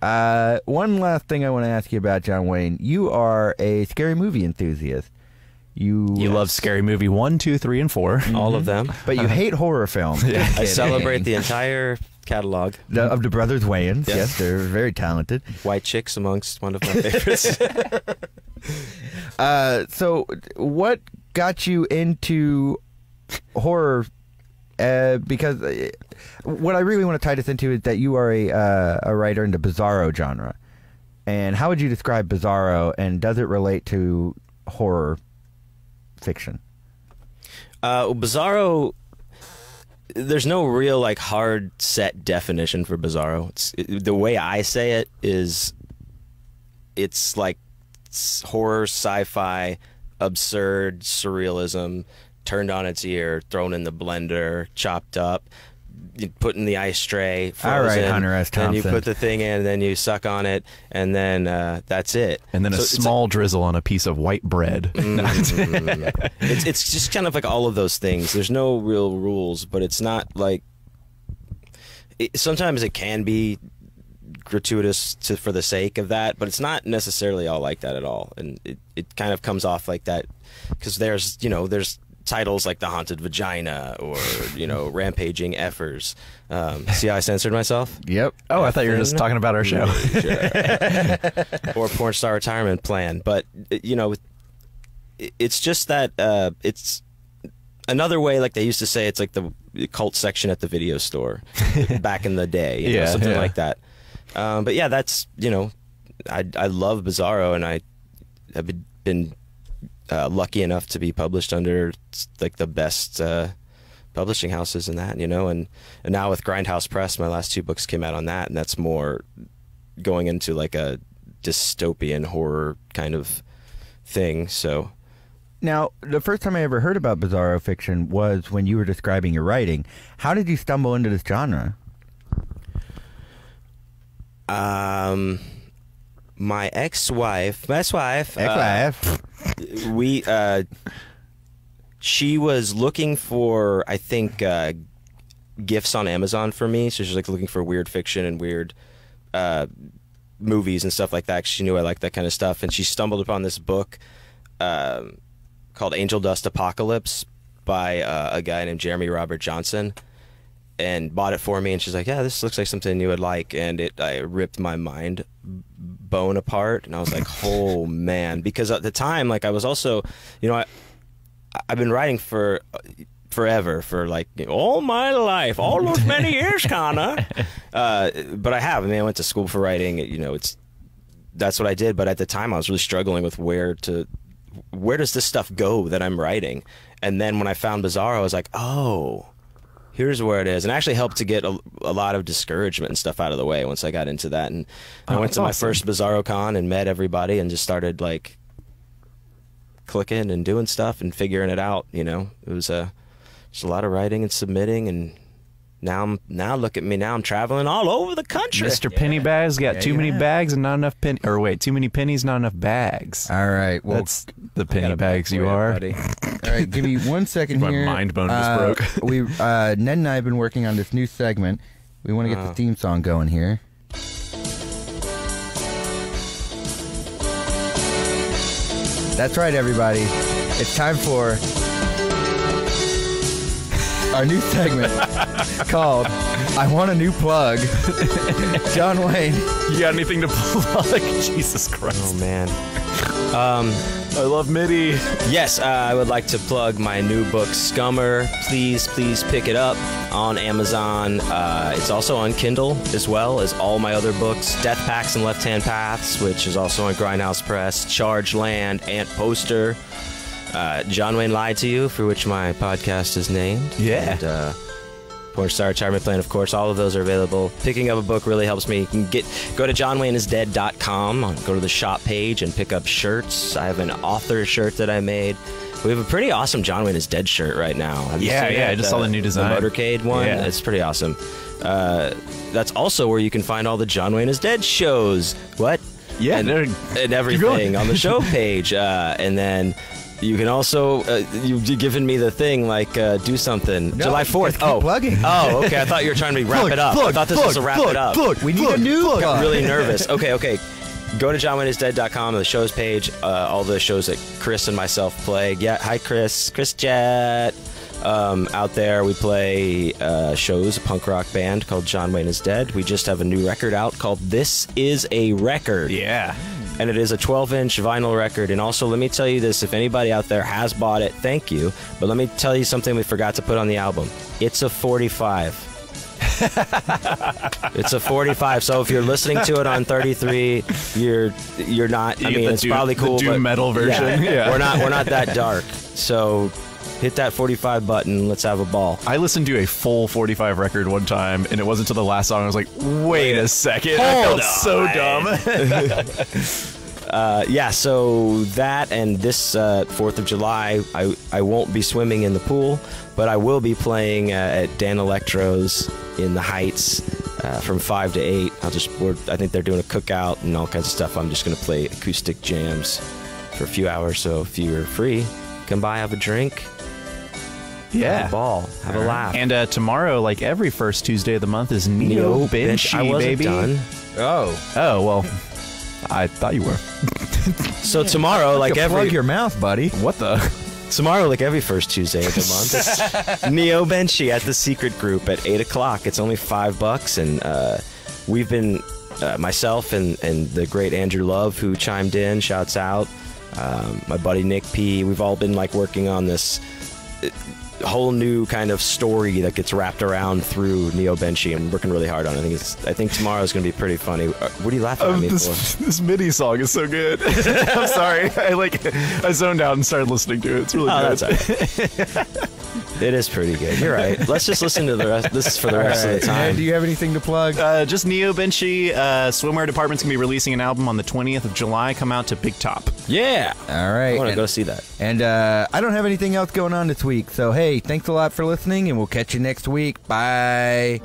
One last thing I want to ask you about, John Wayne. You are a scary movie enthusiast. You love Scary Movie 1, 2, 3, and 4. All of them. But you hate horror films. I celebrate the entire catalog. Of the brothers Wayans. Yes, they're very talented. White Chicks amongst one of my favorites. So what got you into horror? Because what I really want to tie this into is that you are a writer in the bizarro genre. And how would you describe bizarro, and does it relate to horror fiction? Bizarro, there's no real hard set definition for bizarro. The way I say it is, it's like horror, sci-fi, absurd surrealism turned on its ear, thrown in the blender, chopped up, you put in the ice tray, frozen. All right, Hunter S. Thompson. Then you put the thing in, then you suck on it, and then that's it. And then a small drizzle on a piece of white bread. It's just kind of like all of those things. There's no real rules, but it's not like... sometimes it can be gratuitous for the sake of that, but it's not necessarily all like that at all. And it kind of comes off like that because there's titles like The Haunted Vagina or, Rampaging Effers. See how I censored myself? Yep. Oh, I thought you were just talking about our show. Or Porn Star Retirement Plan. But, it's just that it's another way, like they used to say, it's like the cult section at the video store back in the day. Something like that. But yeah, that's, I love Bizarro, and I have been lucky enough to be published under the best publishing houses and that, and now with Grindhouse Press, my last 2 books came out on that, and that's more going into like a dystopian horror kind of thing. So now, the first time I ever heard about bizarro fiction was when you were describing your writing. How did you stumble into this genre? My ex-wife, she was looking for, I think, gifts on Amazon for me. So she's like looking for weird fiction and weird movies and stuff like that. She knew I liked that kind of stuff, and she stumbled upon this book called Angel Dust Apocalypse by a guy named Jeremy Robert Johnson, and bought it for me. And she's like, "Yeah, this looks like something you would like," and I ripped my mind bone apart, and I was like, "Oh man!" Because at the time, like I was also, I've been writing for forever, for like all my life, all those many years, kinda. But I have. I mean, I went to school for writing. That's what I did. But at the time, I was really struggling with where does this stuff go that I'm writing? And then when I found Bizarro, I was like, oh, here's where it is. And it actually helped to get a lot of discouragement and stuff out of the way once I got into that. And I went to my first Bizarro Con and met everybody and just started like clicking and doing stuff and figuring it out. It was just a lot of writing and submitting, and now look at me. Now I'm traveling all over the country. Mr. Pennybags got too many bags and not enough too many pennies, not enough bags. All right, well, that's the penny bags you are. Buddy. All right, give me 1 second here. My mind bone just broke. Ned and I have been working on this new segment. We want to get the theme song going here. That's right, everybody. It's time for our new segment called I Want a New Plug. John Wayne, you got anything to plug? Jesus Christ. Oh, man. I love MIDI. Yes, I would like to plug my new book, Scummer. Please pick it up on Amazon. It's also on Kindle, as well as all my other books, Death Packs and Left Hand Paths, which is also on Grindhouse Press, Charged Land, Ant Poster, John Wayne Lied to You, for which my podcast is named. Yeah. And, Porn Star Retirement Plan, of course. All of those are available. Picking up a book really helps me. You can go to johnwayneisdead.com, go to the shop page, and pick up shirts. I have an author shirt that I made. We have a pretty awesome John Wayne is Dead shirt right now. I just saw the new design. The motorcade one. Yeah. It's pretty awesome. That's also where you can find all the John Wayne is Dead shows. What? Yeah. And everything on the show page. And then you can also, you've given me the thing, like, do something. No, July 4th. Keep plugging. Oh, okay. I thought you were trying to wrap it up. I thought this was a wrap it up. We need a new plug. I'm really nervous. Okay. Go to johnwayneisdead.com, the shows page, all the shows that Chris and myself play. Yeah, hi, Chris. Chris Jet. Out there, we play shows, a punk rock band called John Wayne is Dead. We just have a new record out called This Is a Record. Yeah. And it is a 12-inch vinyl record. And also, let me tell you this, if anybody out there has bought it, thank you. But let me tell you something we forgot to put on the album. It's a 45. It's a 45. So if you're listening to it on 33, you're not. I mean, it's probably cool. The doom metal version. Yeah. We're not that dark. So hit that 45 button. Let's have a ball. I listened to a full 45 record one time, and it wasn't until the last song I was like, wait a second. I felt so dumb. So that, and this 4th of July, I won't be swimming in the pool, but I will be playing at Dan Electro's in the Heights from 5 to 8. I think they're doing a cookout and all kinds of stuff. I'm just going to play acoustic jams for a few hours. So if you're free, come by, have a drink. Yeah. Have a ball. Have a laugh. And tomorrow, like every first Tuesday of the month, is Neo Benchy, I wasn't baby. done. Oh, well, I thought you were. So tomorrow, like plug your mouth, buddy. What the? Tomorrow, like every first Tuesday of the month, it's Neo Benchy at the Secret Group at 8 o'clock. It's only $5, and we've been, myself and the great Andrew Love, who chimed in, shouts out, my buddy Nick P. We've all been like working on this whole new kind of story that gets wrapped around through Neo Benchy, and working really hard on it. I think tomorrow is going to be pretty funny. What are you laughing at me for? This MIDI song is so good. I'm sorry. I zoned out and started listening to it. It's really good. That's all right. It is pretty good. You're right. Let's just listen to the rest. This is for the rest of the time. Do you have anything to plug? Just Neo Benchy. Swimwear Department's going to be releasing an album on the 20th of July. Come out to Big Top. Yeah. All right. I want to go see that. And I don't have anything else going on this week. So, hey, thanks a lot for listening, and we'll catch you next week. Bye.